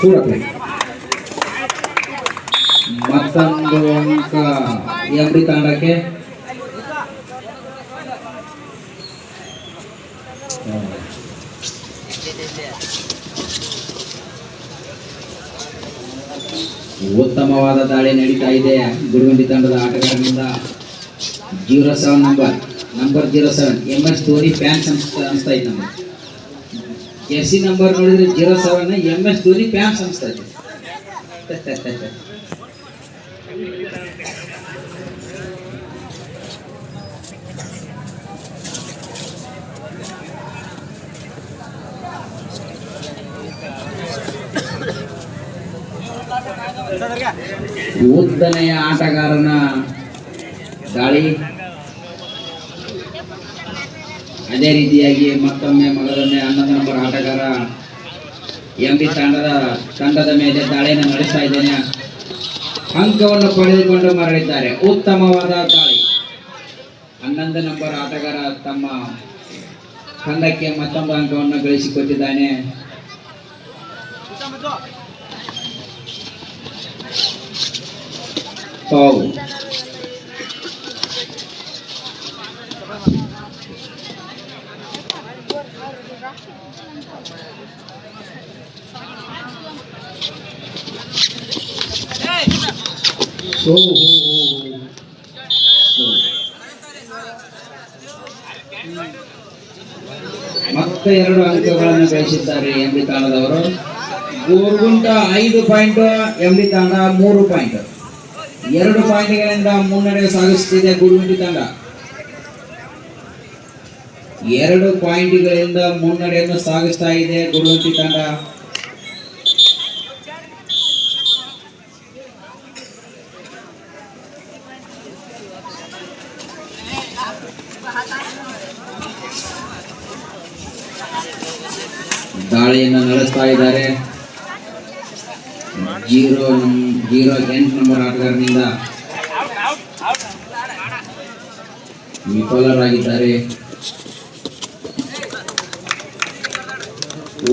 ಕೂಡಲೇ ಮತ್ತೊಂದು ಅಂಕ ಎಂಬಿ ತಾಂಡಕ್ಕೆ. ಉತ್ತಮವಾದ ದಾಳಿ ನಡೀತಾ ಇದೆ ಗುರುಗುಂಡಿ ತಂಡದ ಆಟಗಾರನಿಂದ. 07 ನಂಬರ್ 07 MS ಧೋನಿ ಫ್ಯಾನ್ಸ್ ಅನಿಸ್ತಾ ಇತ್ತು ನಮಗೆ. ಜೆರ್ಸಿ ನಂಬರ್ ನೋಡಿದ್ರೆ 07 MS ಧೋನಿ ಫ್ಯಾನ್ಸ್ ಅನಿಸ್ತಾ ಇದೆ. ಉದ್ದನೆಯ ಆಟಗಾರನ ದಾಳಿ. ಅದೇ ರೀತಿಯಾಗಿ ಮತ್ತೊಮ್ಮೆ ಮಗದೊಮ್ಮೆ 11 ನಂಬರ್ ಆಟಗಾರ ಎಂಬಿ ತಂಡದ ಮೇಲೆ ದಾಳಿಯನ್ನು ನಡೆಸ್ತಾ ಇದ್ದೇನೆ. ಅಂಕವನ್ನು ಪಡೆದುಕೊಂಡು ಮರಳಿದ್ದಾರೆ. ಉತ್ತಮವಾದ ದಾಳಿ. 11 ನಂಬರ್ ಆಟಗಾರ ತಮ್ಮ ತಂಡಕ್ಕೆ ಮತ್ತೊಂದು ಅಂಕವನ್ನು ಗಳಿಸಿಕೊಟ್ಟಿದ್ದಾನೆ. ಮತ್ತೆ 2 ಅಂಕಗಳನ್ನು ಗಳಿಸಿದ್ದಾರೆ ಎಂಬಿ ತಾಣದವರು. Gorgunta 5 point, MB Tanda 3 point. 2 ಪಾಯಿಂಟ್ಗಳಿಂದ ಮುನ್ನಡೆ ಸಾಗಿಸುತ್ತಿದೆ ಗುರುಗುಂಟಿ ತಂಡ. 2 ಪಾಯಿಂಟ್ಗಳಿಂದ ಮುನ್ನಡೆಯನ್ನು ಸಾಗಿಸ್ತಾ ಇದೆ ಗುರುಗುಂಟಿ ತಂಡ. ದಾಳಿಯನ್ನು ನಡೆಸ್ತಾ ಇದ್ದಾರೆ. 08 ನಂಬರ್ ಆಟಗಾರನಿಂದ ವಿಫಲರಾಗಿದ್ದಾರೆ.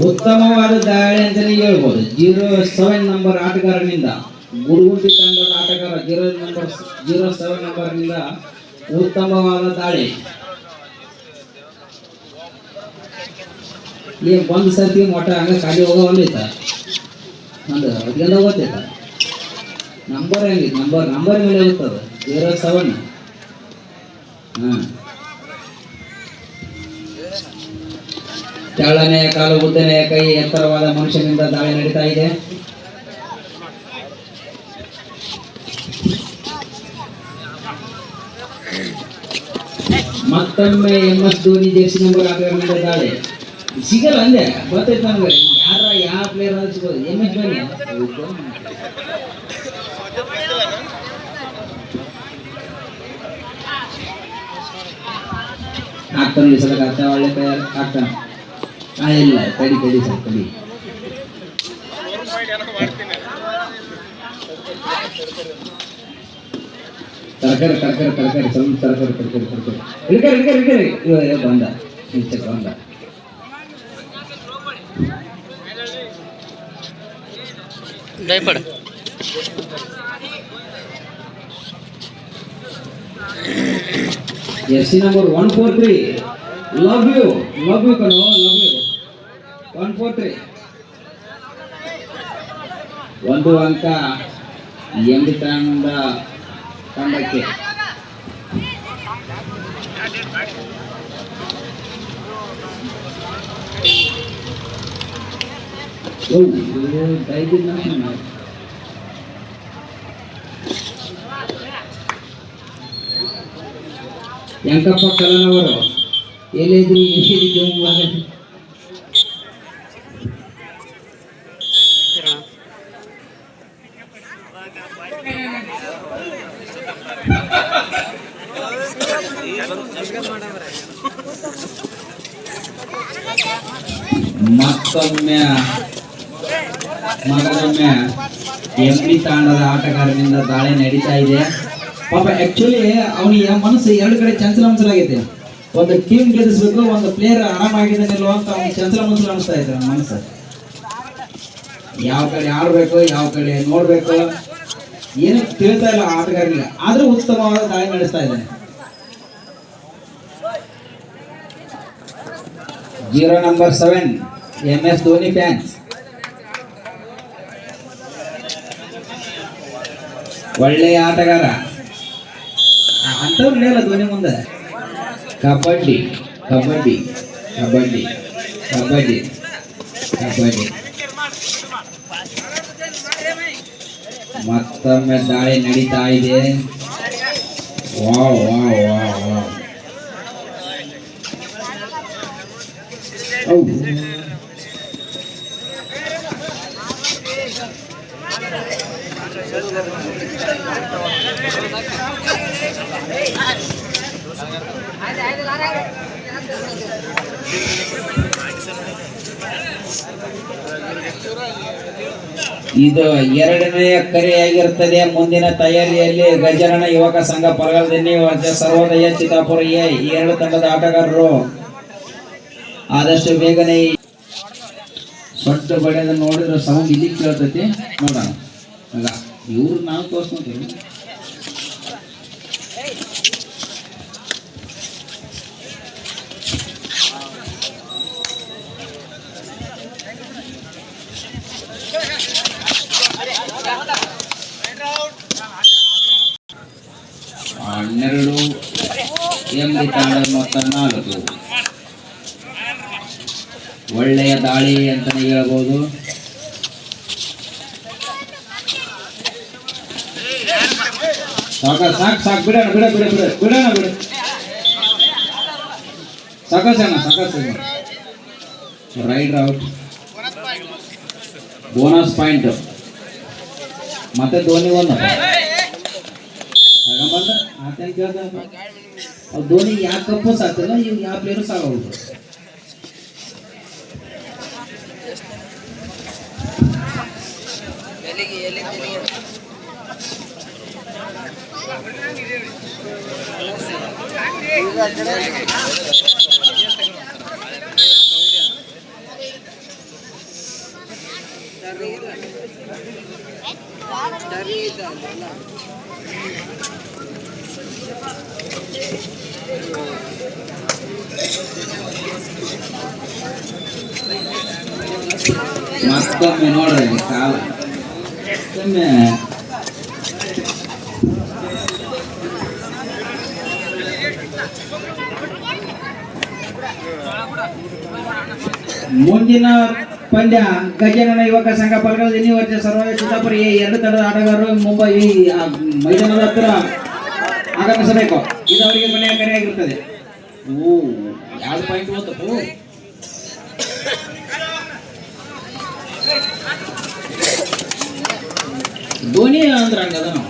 ಉತ್ತಮವಾದ ದಾಳಿ ಅಂತಲೇ ಹೇಳ್ಬೋದು. 07 ನಂಬರ್ ಆಟಗಾರನಿಂದ ಗುರುಗುಂಟಿ ತಂಡದ ಆಟಗಾರ 07 ನಂಬರ್ನಿಂದ ಉತ್ತಮವಾದ ದಾಳಿ. ಒಂದು ಸರ್ತಿ ಮೊಟ್ಟ ಹಂಗ ಖಾಲಿ ಹೋಗೋವಲ್ಲಿತ್ತ ನಂದು ಅದೆಲ್ಲ ಓದ್ತೈತ. ನಂಬರ್ ಹೆಂಗಿತ್ತು? ನಂಬರ್ ಮೇಲೆ ಇರ್ತದೆ 07. ತೆಳ್ಳನೆಯ ಕಾಲು, ಉದ್ದನೆಯ ಕೈ, ಎತ್ತರವಾದ ಮನುಷ್ಯನಿಂದ ದಾಳಿ ನಡೀತಾ ಇದೆ. ಮತ್ತೊಮ್ಮೆ MS ಧೋನಿ ಜೆರ್ಸಿ ನಂಬರ್ ಆಟಗಾರನಿಂದ ದಾಳಿ. ಸಿಗಲ್ಲ ಅಂದೆ ಗೊತ್ತೈತೆ ನಮ್ಗೆ. ಯಾವ ಪ್ಲೇಯರ್ ಅಂತ ಸಿಗೋದು MS ಧೋನಿ. ಆಗ್ತಾನೆ ಸಲ ಆಗ್ತಾ ಒಳ್ಳೆ ಪ್ಲೇಯರ್ ಆಗ್ತಾನೆ. ಇಲ್ಲ ಕಡಿ ಸರ್ ಕಡಿ. ತರಕಾರಿ ಸ್ವಲ್ಪ ತರಕಾರಿ ಬಂದ ಬಂದ. ಜೆರ್ಸಿ ನಂಬರ್ 143 ಲವ್ ಯು ಕಣೋ, ಲವ್ ಯು 143. 1 ಅಂಕ ಎಂಬಿ ತಂಡಕ್ಕೆ. ಯಂಕಪ್ಪ ಕಲನವರು ಎಲ್ಲಿದ್ರು ಮತ್ತೊಮ್ಮೆ ಎಂಬಿ ತಾಂಡದ ಆಟಗಾರನಿಂದ ದಾಳಿ ನಡೀತಾ ಇದೆ. ಪಾಪ ಆಕ್ಚುಲಿ ಅವನಿಗೆ ಮನಸ್ಸು 2 ಕಡೆ ಚಂಚಲಾಗೈತೆ. ಒಂದು ಟೀಮ್ ಗೆಲ್ಲಿಸ್ಬೇಕು, ಒಂದು ಪ್ಲೇಯರ್ ಆರಾಮಾಗಿದೆ ನಿಲ್ಲುವಂತ ಅವ್ನಿಗೆ ಚಂಚಲ ಮನಸ್ಸು ಅನಿಸ್ತಾ ಇದೆ ಮನಸ್ಸು. ಯಾವ ಕಡೆ ಆಡ್ಬೇಕು ಯಾವ ಕಡೆ ನೋಡ್ಬೇಕು ಏನು ತಿಳಿತಾ ಇಲ್ಲ ಆಟಗಾರರಿಗೆ, ಆದ್ರೂ ಉತ್ತಮವಾದ ದಾಳಿ ನಡೆಸ್ತಾ ಇದ್ದಾನೆ. 0 ನಂಬರ್ 7 MS ಧೋನಿ ಫ್ಯಾನ್ಸ್. ಒಳ್ಳೆಯ ಆಟಗಾರ ಅಂತವ್ರು ಇಲ್ಲ ಧೋನಿ ಮುಂದೆ. ಕಬಡ್ಡಿ ಕಬಡ್ಡಿ ಕಬಡ್ಡಿ ಕಬಡ್ಡಿ ಕಬಡ್ಡಿ. ಮತ್ತೊಮ್ಮೆ ದಾಳಿ ನಡೀತಾ ಇದೆ. Wow wow wow wow. ಇದು ಎರಡನೆಯ ಕರೆಯಾಗಿರುತ್ತದೆ. ಮುಂದಿನ ತಯಾರಿಯಲ್ಲಿ ಗಜರಣ ಯುವಕ ಸಂಘ ಪಲಗಲದಿನ್ನಿ ಸರ್ವೋದಯ ಚಿತ್ತಾಪುರ ಎ ಈ ಎರಡು ತಂಡದ ಆಟಗಾರರು ಆದಷ್ಟು ಬೇಗನೆ ಸೊಟ್ಟ ಬಡಿಯೋದ ನೋಡಿದ್ರೆ ಸೌಂಡ್ ಇಲ್ಲಿ ಕೇಳ್ತೈತಿ ನೋಡೋಣ. ಇವ್ರು ನಾವು ತೋರಿಸ್ಕೊಂತೀವಿ. ಹನ್ನೆರಡು ಎಂಬಿ ತಾಂಡ ಮೊತ್ತ 4. ಒಳ್ಳೆಯ ದಾಳಿ ಅಂತಾನೆ ಹೇಳ್ಬೋದು. ಸಾಕು ಸಾಕು ಸಾಕು ಬಿಡೋಣ ಬಿಡ ಬಿಡ ಬಿಡ ಬಿಡೋಣ ಬಿಡ ಸಾಕಸಣ್ಣ ಸಾಕಸ. Raider out. ಬೋನಸ್ ಪಾಯಿಂಟ್ ಮತ್ತೆ ಧೋನಿ ಒಂದು ತಗೊಂಬಂದ ಆತನ ಕೇಳ್ದ ಧೋನಿ ಯಾಕೆ ಕಪ್ಪು ಸಾಕ್ತಿಲ್ಲ, ಇವ್ ಯಾವ ಪ್ಲೇಯರು ಸಾಗೋದು. ಮತ್ತೊಮ್ಮೆ ನೋಡ್ರಿ ಕಾಲ ಮತ್ತೊಮ್ಮೆ ಮುಂದಿನ ಪಂದ್ಯ ಗಜನನ ಯುವಕ ಸಂಘ ಪಲಗಲದಿನ್ನಿ ವರ್ಜ ಸರ್ವೋದಯ ಚಿತ್ತಾಪುರ ಎ ಎರಡು ತಂಡದ ಆಟಗಾರರು ಮುಂಬೈ ಮೈದಾನದ ಹತ್ತಿರ ಆಗಮಿಸಬೇಕು. ಇದು ಅವರಿಗೆ ಕೊನೆಯ ಕರೆಯಾಗಿರುತ್ತದೆ. ಯಾವ್ದು ಪಾಯಿಂಟ್ ಹೋತಪ್ಪು. ಧೋನಿ ಅಂದ್ರೆ ಹಂಗದ ನಾವು